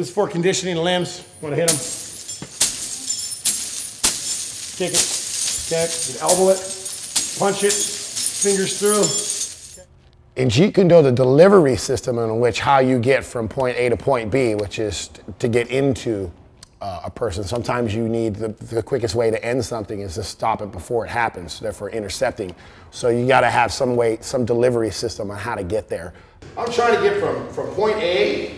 This is for conditioning the limbs. Want to hit them. Kick it. Okay. You can elbow it. Punch it. Fingers through. In Jeet Kune Do, the delivery system in which how you get from point A to point B, which is to get into a person. Sometimes you need the quickest way to end something is to stop it before it happens, therefore intercepting. So you got to have some way, some delivery system on how to get there. I'm trying to get from point A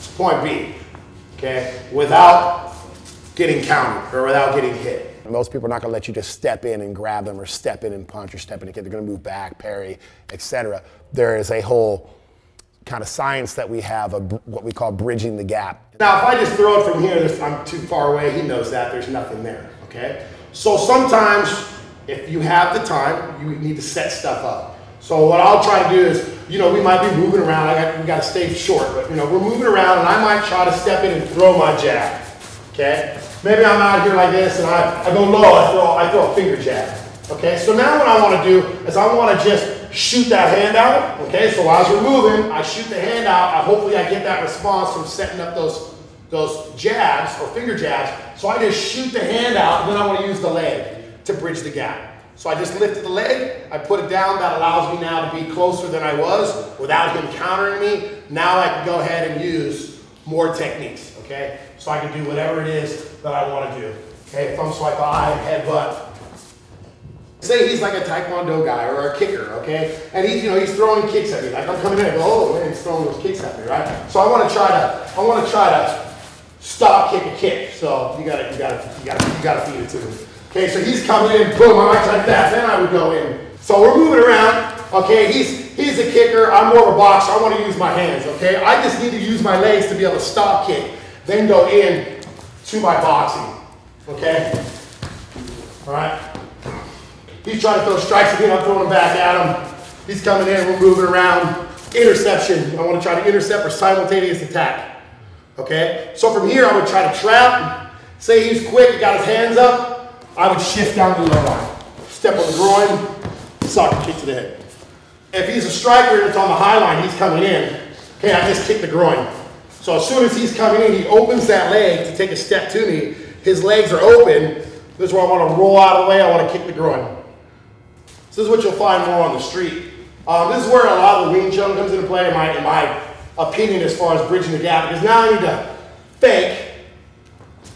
to point B, okay, without getting countered or without getting hit. Most people are not going to let you just step in and grab them or step in and punch or step in and kick. They're going to move back, parry, etc. There is a whole kind of science that we have of what we call bridging the gap. Now, if I just throw it from here, I'm too far away. He knows that. There's nothing there, okay? So sometimes, if you have the time, you need to set stuff up. So what I'll try to do is, we might be moving around. We got to stay short, but we're moving around, and I might try to step in and throw my jab, okay? Maybe I'm out here like this, and I go low, I throw a finger jab. Okay, so now what I want to do is I want to just shoot that hand out. Okay, so as we're moving, I shoot the hand out. Hopefully I get that response from setting up those jabs or finger jabs. So I just shoot the hand out, and then I want to use the leg to bridge the gap. So I just lifted the leg, I put it down. That allows me now to be closer than I was without him countering me. Now I can go ahead and use more techniques. Okay, so I can do whatever it is that I want to do. Okay, thumb swipe eye, headbutt. Say he's like a taekwondo guy or a kicker, okay? And he's throwing kicks at me. Like I'm coming in and go, oh, and he's throwing those kicks at me, right? So I want to try to stop kick a kick. So you gotta feed it to him. Okay, so he's coming in, boom, I might like that. Then I would go in. So we're moving around. Okay, he's a kicker. I'm more of a boxer. I want to use my hands. Okay, I just need to use my legs to be able to stop kick, then go in to my boxing. Okay, all right. He's trying to throw strikes at me, I'm throwing them back at him. He's coming in, we're moving around. Interception, I want to try to intercept or simultaneous attack. Okay, so from here I would try to trap. Say he's quick, he got his hands up, I would shift down to the low line. Step on the groin, sock kick to the head. If he's a striker and it's on the high line, he's coming in, okay, I just kick the groin. So as soon as he's coming in, he opens that leg to take a step to me. His legs are open. This is where I want to roll out of the way, I want to kick the groin. So this is what you'll find more on the street. This is where a lot of the Wing Chun comes into play, in my opinion, as far as bridging the gap. Because now I need to fake,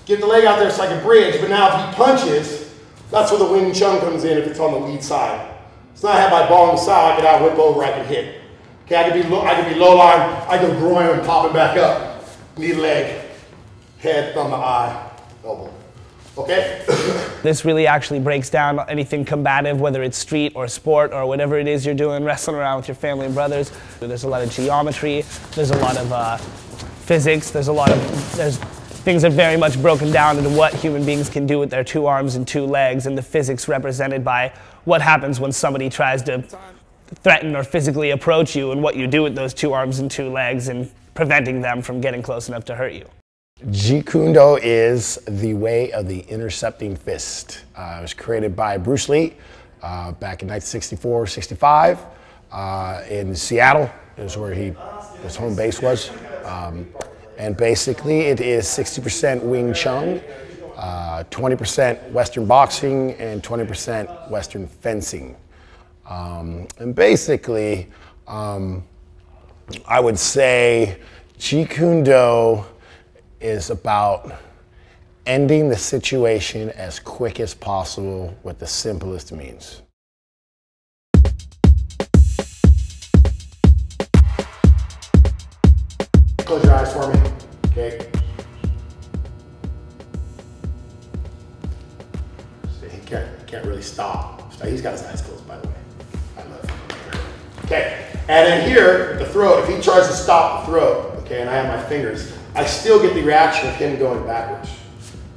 get the leg out there so I can bridge, but now if he punches, that's where the Wing Chun comes in if it's on the lead side. So now I have my ball on the side, I can out whip over, I can hit. Okay, I can be low line, I go groin and pop it back up. Knee, leg, head, thumb, eye, elbow. Okay? This really actually breaks down anything combative, whether it's street or sport or whatever it is you're doing, wrestling around with your family and brothers. There's a lot of geometry, there's a lot of physics, there's things that are very much broken down into what human beings can do with their 2 arms and 2 legs, and the physics represented by what happens when somebody tries to threaten or physically approach you and what you do with those 2 arms and 2 legs and preventing them from getting close enough to hurt you. Jeet Kune Do is the way of the intercepting fist. It was created by Bruce Lee back in 1964, 65 in Seattle. Is where his home base was. And basically it is 60% Wing Chun, 20% Western boxing, and 20% Western fencing. And basically, I would say Jeet Kune Do is about ending the situation as quick as possible with the simplest means. Close your eyes for me, okay? See, he can't really stop. He's got his eyes closed, by the way. I love him. Okay, and then here, at the throat, if he tries to stop the throat, okay, and I have my fingers, I still get the reaction of him going backwards,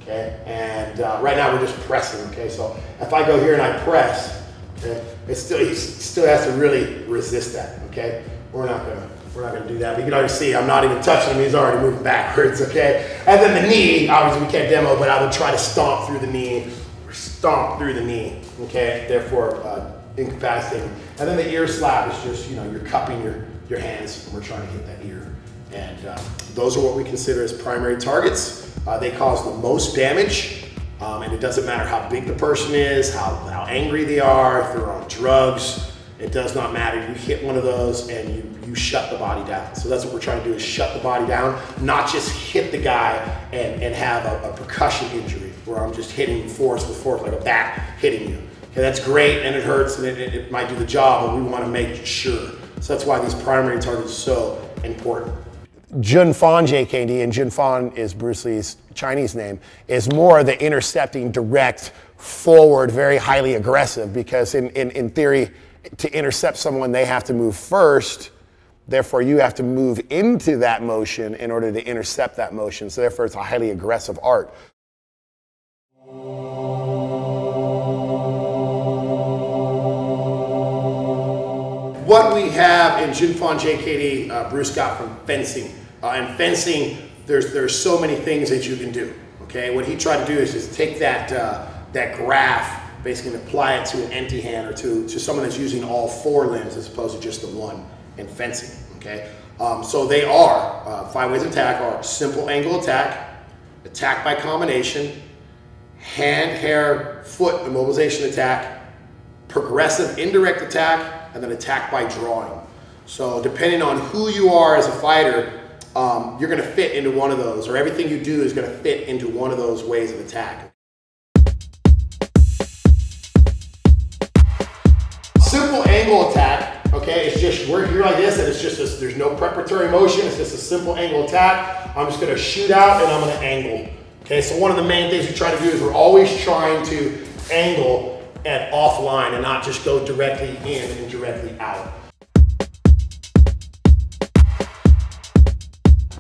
okay? And right now we're just pressing, okay? So if I go here and I press, okay, he still has to really resist that, okay? We're not gonna do that. But you can already see I'm not even touching him, he's already moving backwards, okay? And then the knee, obviously we can't demo, but I would try to stomp through the knee, okay? Therefore, incapacitating. And then the ear slap is just, you're cupping your hands and we're trying to hit that ear. And those are what we consider as primary targets. They cause the most damage, and it doesn't matter how big the person is, how angry they are, if they're on drugs. It does not matter. You hit one of those and you shut the body down. So that's what we're trying to do, is shut the body down, not just hit the guy and have a percussion injury where I'm just hitting force with force, like a bat hitting you. Okay, that's great and it hurts and it might do the job, but we want to make sure. So that's why these primary targets are so important. Jeet Kune Do, JKD, and Jeet Kune Do is Bruce Lee's Chinese name, is more the intercepting, direct, forward, very highly aggressive, because in theory, to intercept someone, they have to move first. Therefore, you have to move into that motion in order to intercept that motion. So therefore, it's a highly aggressive art. What we have in Jeet Kune Do, JKD, Bruce got from fencing. And fencing, there's so many things that you can do. Okay, what he tried to do is just take that graph, basically apply it to an empty hand or to someone that's using all four limbs as opposed to just the one in fencing. Okay, so they are 5 ways of attack are simple angle attack, attack by combination, hand, hair, foot immobilization attack, progressive indirect attack, and then attack by drawing. So depending on who you are as a fighter, you're going to fit into one of those, or everything you do is going to fit into one of those ways of attack. Simple angle attack, okay, it's just, we're here like this, and it's just there's no preparatory motion, it's just a simple angle attack. I'm just going to shoot out and I'm going to angle. Okay, so one of the main things we try to do is we're always trying to angle at offline and not just go directly in and directly out.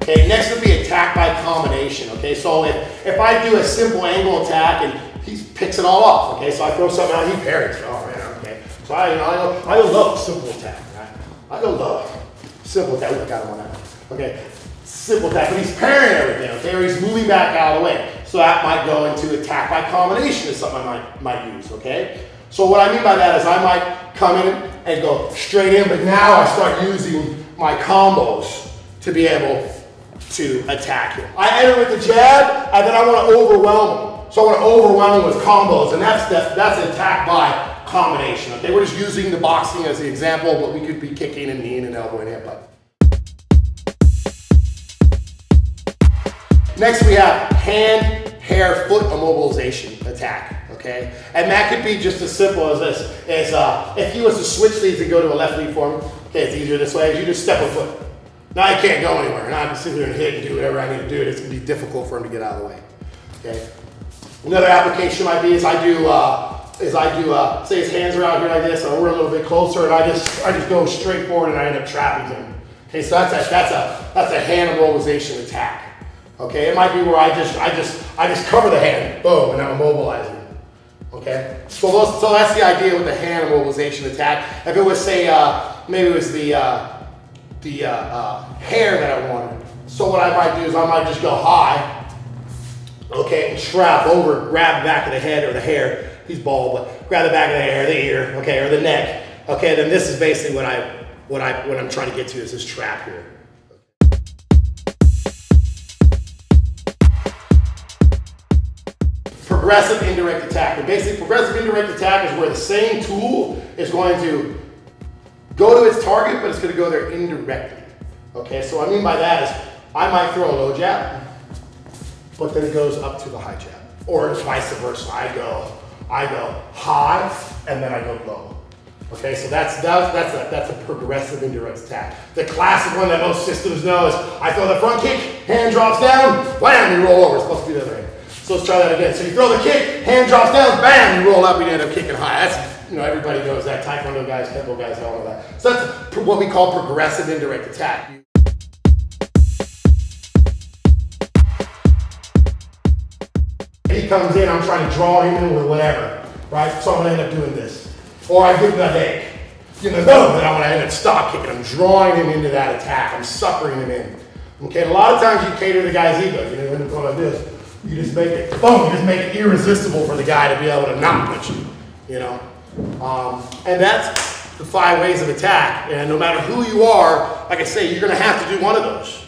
Okay, next would be attack by combination. Okay, so if I do a simple angle attack and he picks it all off, okay, so I throw something out, he parries. Oh man, okay. So I love simple attack. Right? I love simple attack. We got him on that. Okay, simple attack, but he's parrying everything. Okay, or he's moving back out of the way. So that might go into attack by combination is something I might use. Okay, so what I mean by that is I might come in and go straight in, but now I start using my combos to be able to attack him. I enter with the jab, and then I want to overwhelm him. So I want to overwhelm him with combos, and that's attack by combination. Okay, we're just using the boxing as the example, but we could be kicking and kneeing and elbowing him. Next we have hand, hair, foot immobilization attack. Okay, and that could be just as simple as this: if he was to switch these and go to a left lead for him. Okay, it's easier this way. You just step a foot. Now I can't go anywhere, and I have to sit here and hit and do whatever I need to do. It's going to be difficult for him to get out of the way. Okay. Another application might be say his hands are out here like this, and we're a little bit closer, and I just go straight forward, and I end up trapping him. Okay, so that's a hand immobilization attack. Okay, it might be where I just cover the hand, boom, and I'm immobilizing. Okay, so that's the idea with the hand immobilization attack. If it was maybe it was the hair that I wanted. So what I might do is I might just go high, okay, and strap over, grab the back of the head or the hair. He's bald, but grab the back of the hair, the ear, okay, or the neck. Okay, then this is basically what I'm trying to get to is this trap here. Progressive indirect attack. And basically, progressive indirect attack is where the same tool is going to go to its target, but it's going to go there indirectly. Okay, so what I mean by that is I might throw a low jab, but then it goes up to the high jab, or vice versa. I go high and then I go low. Okay, so that's a progressive indirect attack. The classic one that most systems know is I throw the front kick, hand drops down, wham, you roll over. It's supposed to be the other hand. So let's try that again. So you throw the kick, hand drops down, bam, you roll up, and you end up kicking high. That's, everybody knows that. Taekwondo guys, Kempo guys, all of that. So that's what we call progressive indirect attack. He comes in, I'm trying to draw him in with whatever, right? So I'm gonna end up doing this. Or I give him a leg. Then I'm gonna end up stop kicking. I'm drawing him into that attack. I'm suckering him in. Okay, and a lot of times you cater the guy's ego. You end up going like this. You just make it, boom, you just make it irresistible for the guy to be able to not punch you, And that's the 5 ways of attack. And no matter who you are, like I say, you're gonna have to do one of those.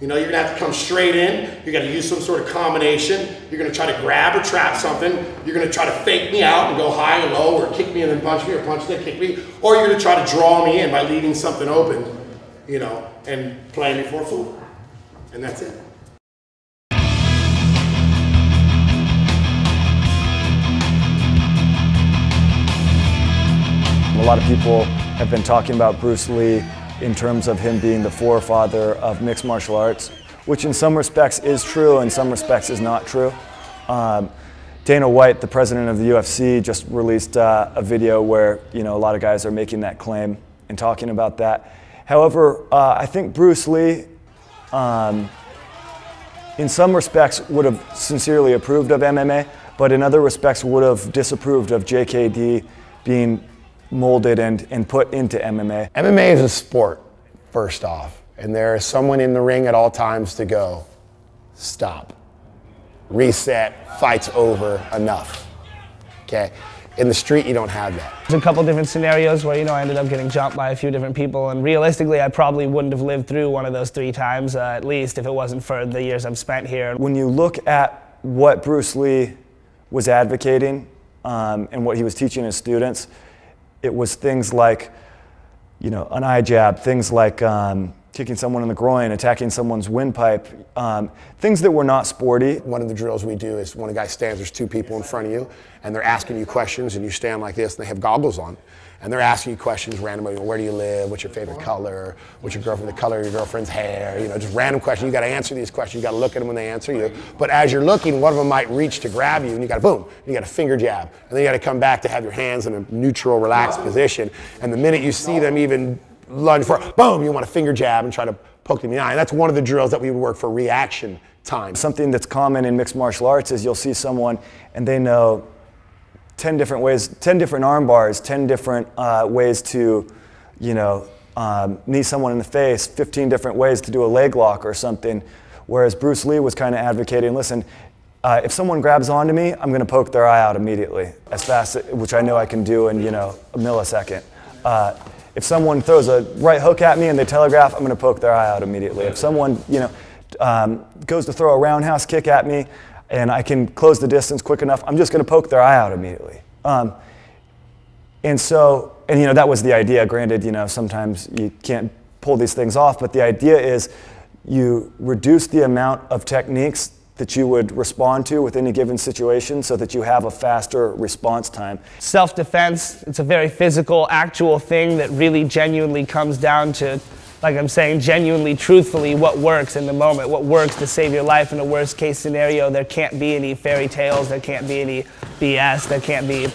You know, you're gonna have to come straight in. You're gonna use some sort of combination. You're gonna try to grab or trap something. You're gonna try to fake me out and go high and low, or kick me and then punch me, or punch then kick me. Or you're gonna try to draw me in by leaving something open, you know, and playing me for a fool. And that's it. A lot of people have been talking about Bruce Lee in terms of him being the forefather of mixed martial arts, which in some respects is true, in some respects is not true. Dana White, the president of the UFC, just released a video where, you know, a lot of guys are making that claim and talking about that. However, I think Bruce Lee, in some respects, would have sincerely approved of MMA, but in other respects would have disapproved of JKD being molded and put into MMA. MMA is a sport, first off, and there is someone in the ring at all times to go, stop, reset, fight's over, enough, okay? In the street, you don't have that. There's a couple different scenarios where, you know, I ended up getting jumped by a few different people, and realistically, I probably wouldn't have lived through one of those 3 times, at least, if it wasn't for the years I've spent here. When you look at what Bruce Lee was advocating and what he was teaching his students, it was things like, you know, an eye jab, things like kicking someone in the groin, attacking someone's windpipe, things that were not sporty. One of the drills we do is when a guy stands, there's 2 people in front of you, and they're asking you questions, and you stand like this, and they have goggles on, and they're asking you questions randomly. Where do you live? What's your favorite color? What's your girlfriend? The color of your girlfriend's hair? You know, just random questions. You got to answer these questions. You got to look at them when they answer you. But as you're looking, one of them might reach to grab you, and you got to boom. You got to finger jab, and then you got to come back to have your hands in a neutral, relaxed position. And the minute you see them even lunge for, boom, you want to finger jab and try to poke them in the eye. And that's one of the drills that we would work for reaction time. Something that's common in mixed martial arts is you'll see someone and they know 10 different ways, 10 different arm bars, 10 different ways to, you know, knee someone in the face, 15 different ways to do a leg lock or something. Whereas Bruce Lee was kind of advocating, listen, if someone grabs onto me, I'm going to poke their eye out immediately, as fast, which I know I can do in, you know, a millisecond. If someone throws a right hook at me and they telegraph, I'm going to poke their eye out immediately. If someone, you know, goes to throw a roundhouse kick at me and I can close the distance quick enough, I'm just going to poke their eye out immediately. And so, and you know, that was the idea. Granted, you know, sometimes you can't pull these things off, but the idea is you reduce the amount of techniques that you would respond to with any given situation so that you have a faster response time. Self-defense, it's a very physical, actual thing that really genuinely comes down to, like I'm saying, genuinely, truthfully, what works in the moment, what works to save your life in a worst case scenario. There can't be any fairy tales, there can't be any BS, there can't be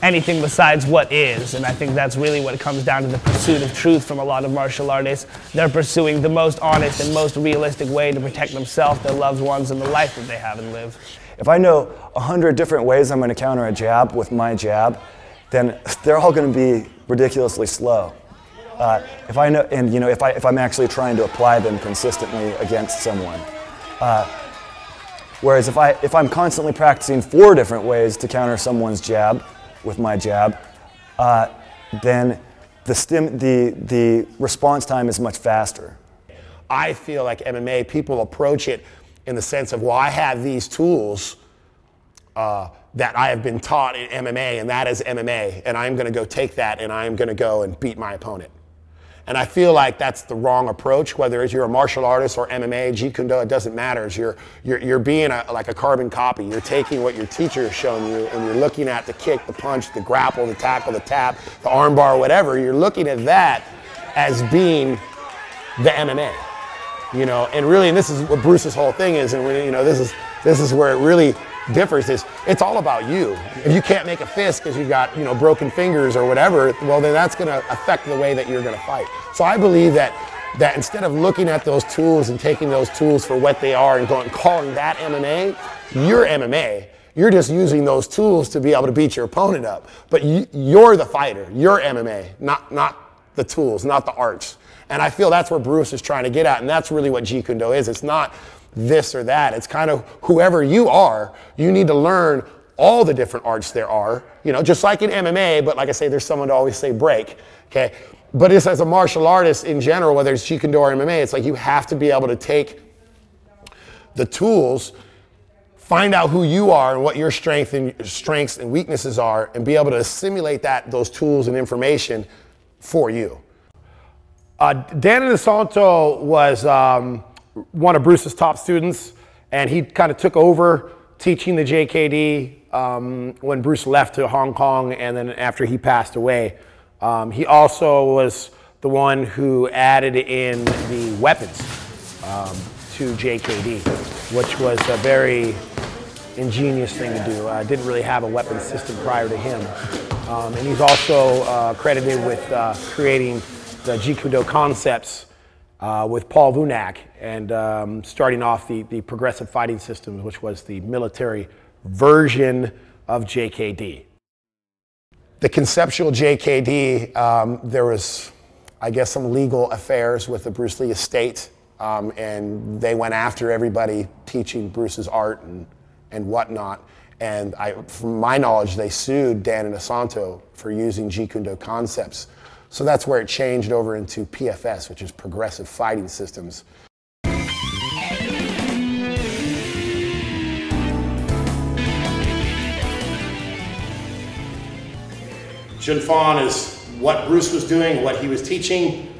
anything besides what is. And I think that's really what comes down to the pursuit of truth from a lot of martial artists. They're pursuing the most honest and most realistic way to protect themselves, their loved ones, and the life that they have and live. If I know 100 different ways I'm going to counter a jab with my jab, then they're all going to be ridiculously slow. If I know, and you know, if I'm actually trying to apply them consistently against someone. Whereas if I'm constantly practicing 4 different ways to counter someone's jab with my jab, then the response time is much faster. I feel like MMA, people approach it in the sense of, well, I have these tools that I have been taught in MMA, and that is MMA, and I'm going to go take that and I'm going to go and beat my opponent. And I feel like that's the wrong approach, whether it's you're a martial artist or MMA, Jeet Kune Do, it doesn't matter. You're being like a carbon copy. You're taking what your teacher has shown you and you're looking at the kick, the punch, the grapple, the tackle, the tap, the arm bar, whatever. You're looking at that as being the MMA, you know. And really, and this is what Bruce's whole thing is, and you know, this is where it really differs, is it's all about you. If you can't make a fist because you've got, you know, broken fingers or whatever, well, then that's going to affect the way that you're going to fight. So I believe that instead of looking at those tools and taking those tools for what they are and calling that MMA, you're MMA. You're just using those tools to be able to beat your opponent up. But you're the fighter. You're MMA, not the tools, not the arts. And I feel that's where Bruce is trying to get at, and that's really what Jeet Kune Do is. It's not this or that. It's kind of whoever you are, you need to learn all the different arts there are, you know, just like in MMA, but like I say, there's someone to always say break, okay? But it's as a martial artist in general, whether it's Jeet Kune Do or MMA, it's like you have to be able to take the tools, find out who you are and what your strengths and weaknesses are, and be able to assimilate those tools and information for you. Dan DeSanto was one of Bruce's top students, and he kind of took over teaching the JKD when Bruce left to Hong Kong, and then after he passed away. He also was the one who added in the weapons to JKD, which was a very ingenious thing to do. Didn't really have a weapons system prior to him. And he's also credited with creating the Jeet Kune Do concepts with Paul Vunak, and starting off the progressive fighting systems, which was the military version of JKD. The conceptual JKD, there was, I guess, some legal affairs with the Bruce Lee estate, and they went after everybody teaching Bruce's art and whatnot. And from my knowledge, they sued Dan DeSanto for using Jeet Kune Do concepts. So that's where it changed over into PFS, which is Progressive Fighting Systems. Jun Fan is what Bruce was doing, what he was teaching.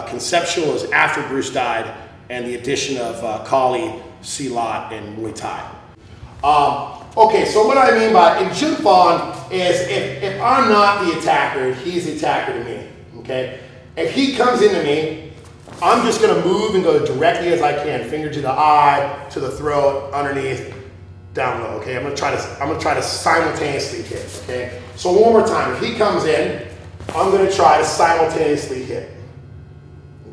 Conceptual is after Bruce died, and the addition of Kali, Silat, and Muay Thai. Okay, so what I mean by in Jun Fan is if I'm not the attacker, he's the attacker to me. Okay, if he comes into me, I'm just going to move and go directly as I can, finger to the eye, to the throat, underneath, down low. Okay, I'm going to try to simultaneously hit. Okay, so one more time. If he comes in, I'm going to try to simultaneously hit.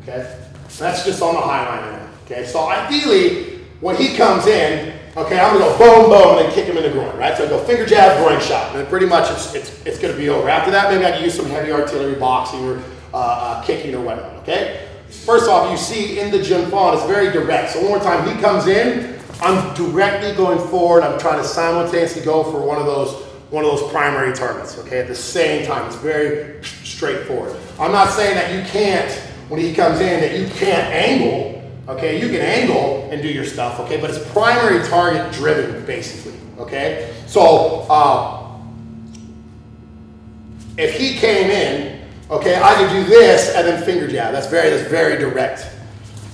Okay, that's just on the high line right now. Okay, so ideally, when he comes in, okay, I'm going to go boom, boom, and then kick him in the groin, right? So I go finger jab, groin shot, and then pretty much it's going to be over. After that, maybe I can use some heavy artillery boxing or kicking or whatnot, okay? First off, you see in the Jun Fan, it's very direct. So one more time, he comes in, I'm directly going forward. I'm trying to simultaneously go for one of those primary targets, okay, at the same time. It's very straightforward. I'm not saying that you can't, when he comes in, that you can't angle. Okay, you can angle and do your stuff, okay, but it's primary target driven, basically, okay? So, if he came in, okay, I could do this and then finger jab. That's very direct,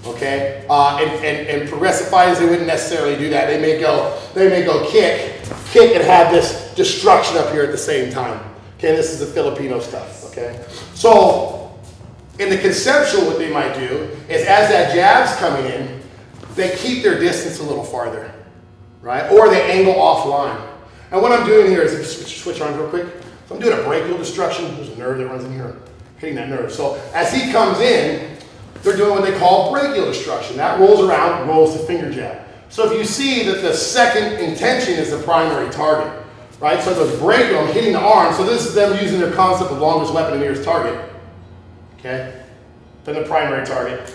okay? And progressive fighters, they wouldn't necessarily do that. They may go kick and have this destruction up here at the same time. Okay, this is the Filipino stuff, okay? So, in the conceptual, what they might do is as that jab's coming in, they keep their distance a little farther, right? Or they angle offline. And what I'm doing here is, switch arms real quick. So I'm doing a brachial destruction. There's a nerve that runs in here, hitting that nerve. So as he comes in, they're doing what they call brachial destruction. That rolls around, rolls to finger jab. So if you see that the second intention is the primary target, right? So the brachial, I'm hitting the arm. So this is them using their concept of longest weapon and nearest target. Okay, then the primary target,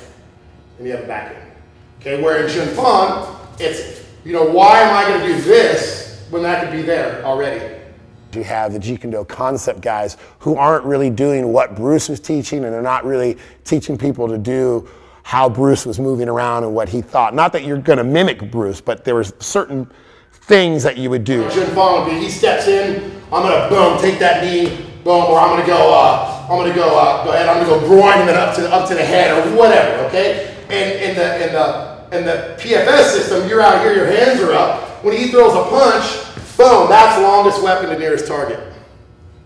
and you have a back end. Okay, where in Jun Fan, it's, why am I going to do this when that could be there already? You have the Jeet Kune Do concept guys who aren't really doing what Bruce was teaching, and they're not really teaching people to do how Bruce was moving around and what he thought. Not that you're going to mimic Bruce, but there was certain things that you would do. Jun Fan would be, he steps in, I'm going to boom, take that knee, boom, or I'm going to go, go ahead, I'm going to go groin and then up to the head or whatever, okay? And in the PFS system, you're out here, your hands are up. When he throws a punch, boom, that's longest weapon to nearest target.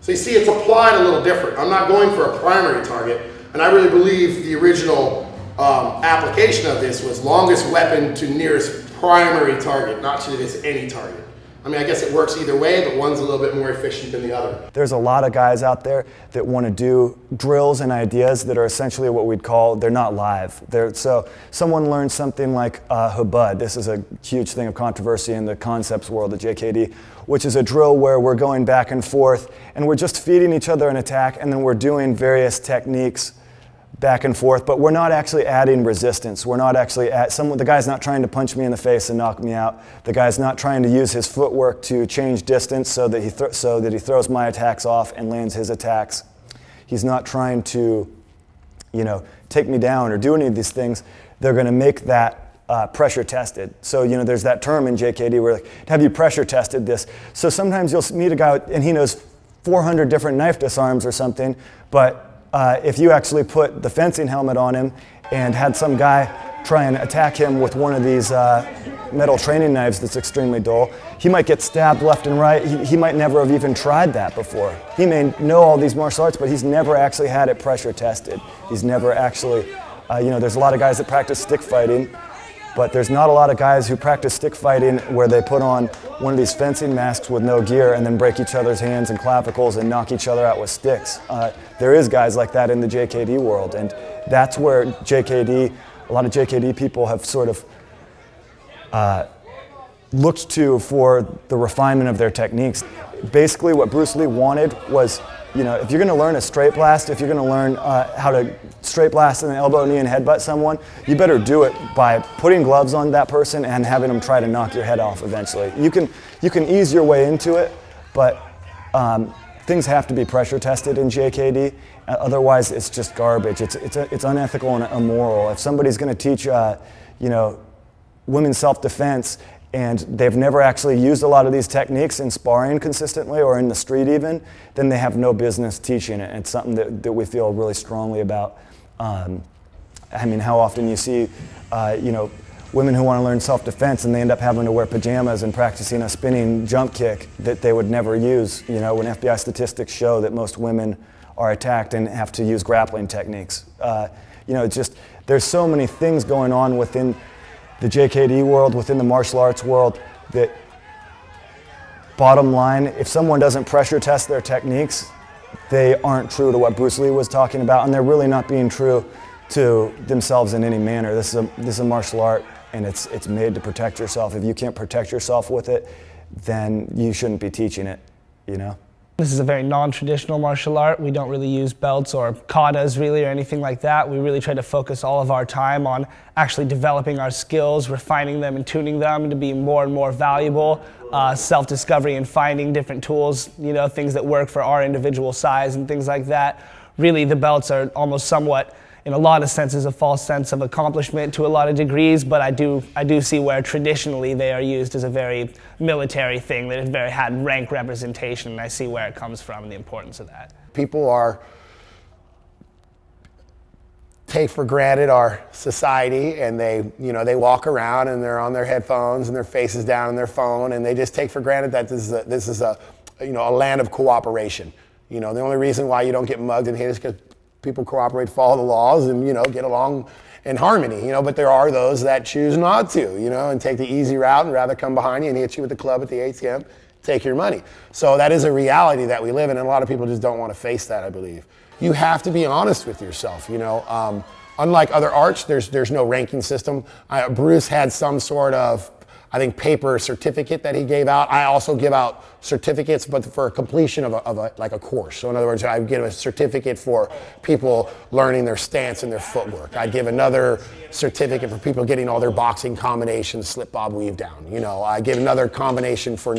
So you see, it's applied a little different. I'm not going for a primary target, and I really believe the original application of this was longest weapon to nearest primary target, not to this any target. I mean, I guess it works either way, but one's a little bit more efficient than the other. There's a lot of guys out there that want to do drills and ideas that are essentially what we'd call, they're not live. So someone learns something like Hubud. This is a huge thing of controversy in the concepts world of JKD, which is a drill where we're going back and forth and we're just feeding each other an attack, and then we're doing various techniques back and forth, but we're not actually adding resistance. We're not actually the guy's not trying to punch me in the face and knock me out. The guy's not trying to use his footwork to change distance so that he throws my attacks off and lands his attacks. He's not trying to, take me down or do any of these things. They're going to make that pressure tested. So, you know, there's that term in JKD where, like, have you pressure tested this? So sometimes you'll meet a guy and he knows 400 different knife disarms or something, but if you actually put the fencing helmet on him and had some guy try and attack him with one of these metal training knives that's extremely dull, he might get stabbed left and right. He might never have even tried that before. He may know all these martial arts, but he's never actually had it pressure tested. He's never actually, you know, there's a lot of guys that practice stick fighting, but there's not a lot of guys who practice stick fighting where they put on one of these fencing masks with no gear and then break each other's hands and clavicles and knock each other out with sticks. There is guys like that in the JKD world, and that's where JKD, a lot of JKD people have sort of looked to for the refinement of their techniques. Basically what Bruce Lee wanted was, you know, if you're going to learn a straight blast, if you're going to learn how to straight blast in the elbow, knee, and headbutt someone, you better do it by putting gloves on that person and having them try to knock your head off eventually. You can ease your way into it, but things have to be pressure tested in JKD. Otherwise, it's just garbage. It's unethical and immoral. If somebody's going to teach, you know, women's self-defense, and they've never actually used a lot of these techniques in sparring consistently or in the street even, then they have no business teaching it. It's something that we feel really strongly about. I mean, how often you see, you know, women who want to learn self-defense and they end up having to wear pajamas and practicing a spinning jump kick that they would never use, you know, when FBI statistics show that most women are attacked and have to use grappling techniques. You know, it's just, there's so many things going on within the JKD world, within the martial arts world, that bottom line, if someone doesn't pressure test their techniques, they aren't true to what Bruce Lee was talking about, and they're really not being true to themselves in any manner. This is a martial art, and it's made to protect yourself. If you can't protect yourself with it, then you shouldn't be teaching it, you know? This is a very non-traditional martial art. We don't really use belts or katas really or anything like that. We really try to focus all of our time on actually developing our skills, refining them and tuning them to be more and more valuable, self-discovery and finding different tools, you know, things that work for our individual size and things like that. Really, the belts are almost somewhat, in a lot of senses, a false sense of accomplishment to a lot of degrees, but I do see where traditionally they are used as a very military thing, that it very had rank representation, and I see where it comes from and the importance of that. People take for granted our society, and they walk around and they're on their headphones and their faces down on their phone, and they just take for granted that this is a land of cooperation. You know, the only reason why you don't get mugged and hit is because people cooperate, follow the laws, and, you know, get along in harmony, you know, but there are those that choose not to, you know, and take the easy route and rather come behind you and hit you with the club at the ATM, take your money. So that is a reality that we live in, and a lot of people just don't want to face that, I believe. You have to be honest with yourself, you know. Unlike other arts, there's no ranking system. Bruce had some sort of, I think, paper certificate that he gave out. I also give out certificates, but for completion of a course. So in other words, I give a certificate for people learning their stance and their footwork. I'd give another certificate for people getting all their boxing combinations, slip, bob, weave down. You know, I give another combination for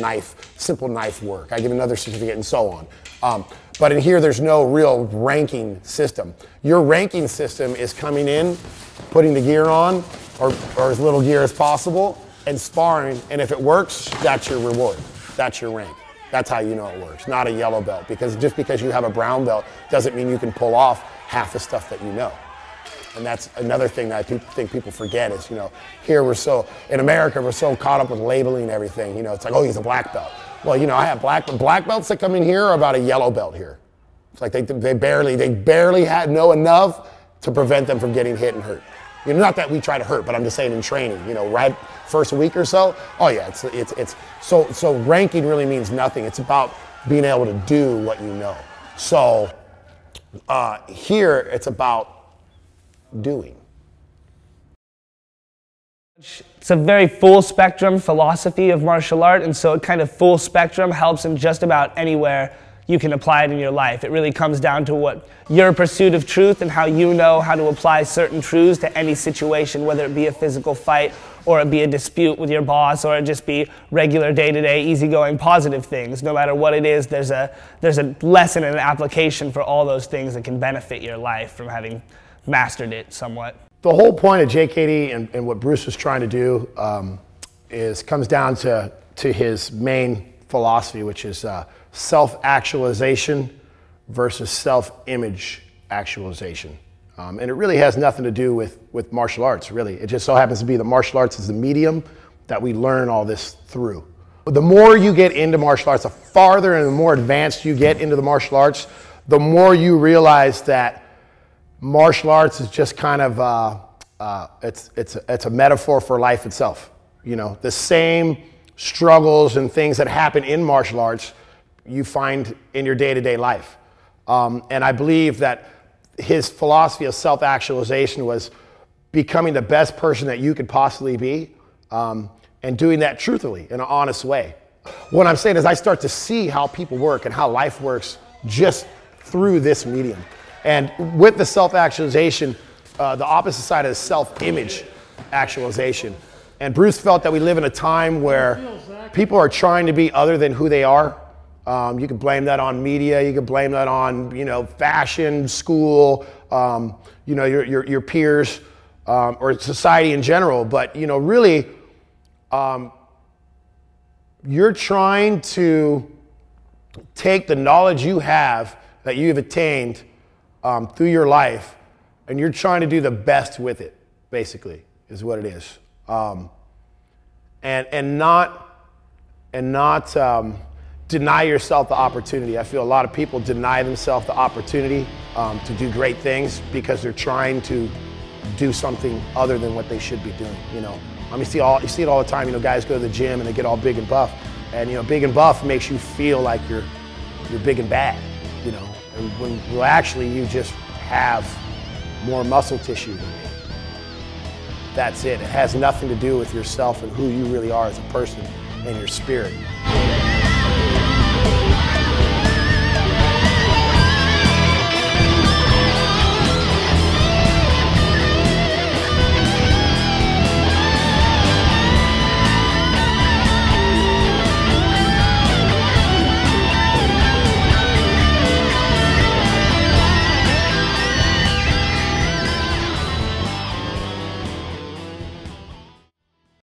simple knife work. I give another certificate and so on. But in here, there's no real ranking system. Your ranking system is coming in, putting the gear on, or as little gear as possible, and sparring, and if it works, that's your reward. That's your rank. That's how you know it works, not a yellow belt. Because just because you have a brown belt doesn't mean you can pull off half the stuff that you know. And that's another thing that I think people forget is, you know, here in America, we're so caught up with labeling everything. You know, it's like, oh, he's a black belt. Well, you know, I have black belts that come in here are about a yellow belt here. It's like they barely know enough to prevent them from getting hit and hurt. You know, not that we try to hurt, but I'm just saying in training, you know, right first week or so, oh yeah, so ranking really means nothing. It's about being able to do what you know. So here it's about doing. It's a very full spectrum philosophy of martial art, and so it kind of full spectrum helps in just about anywhere you can apply it in your life. It really comes down to what your pursuit of truth and how you know how to apply certain truths to any situation, whether it be a physical fight or it be a dispute with your boss or it just be regular day-to-day easygoing positive things. No matter what it is, there's a lesson and an application for all those things that can benefit your life from having mastered it somewhat. The whole point of JKD and what Bruce was trying to do comes down to his main philosophy, which is self-actualization versus self-image actualization. And it really has nothing to do with martial arts, really. It just so happens to be that martial arts is the medium that we learn all this through. The more you get into martial arts, the farther and the more advanced you get into the martial arts, the more you realize that martial arts is just kind of, it's a metaphor for life itself. You know, the same struggles and things that happen in martial arts you find in your day-to-day life. And I believe that his philosophy of self-actualization was becoming the best person that you could possibly be, and doing that truthfully in an honest way. What I'm saying is I start to see how people work and how life works just through this medium. And with the self-actualization, the opposite side is self-image actualization. And Bruce felt that we live in a time where people are trying to be other than who they are. You can blame that on media, you can blame that on, you know, fashion, school, you know, your peers, or society in general. But, you know, really, you're trying to take the knowledge you have that you've attained through your life, and you're trying to do the best with it, basically, is what it is. And not deny yourself the opportunity. I feel a lot of people deny themselves the opportunity to do great things because they're trying to do something other than what they should be doing, you know. You see it all the time, you know, guys go to the gym and they get all big and buff. And, you know, big and buff makes you feel like you're big and bad, you know. And when well, actually you just have more muscle tissue than me. That's it. It has nothing to do with yourself and who you really are as a person and your spirit.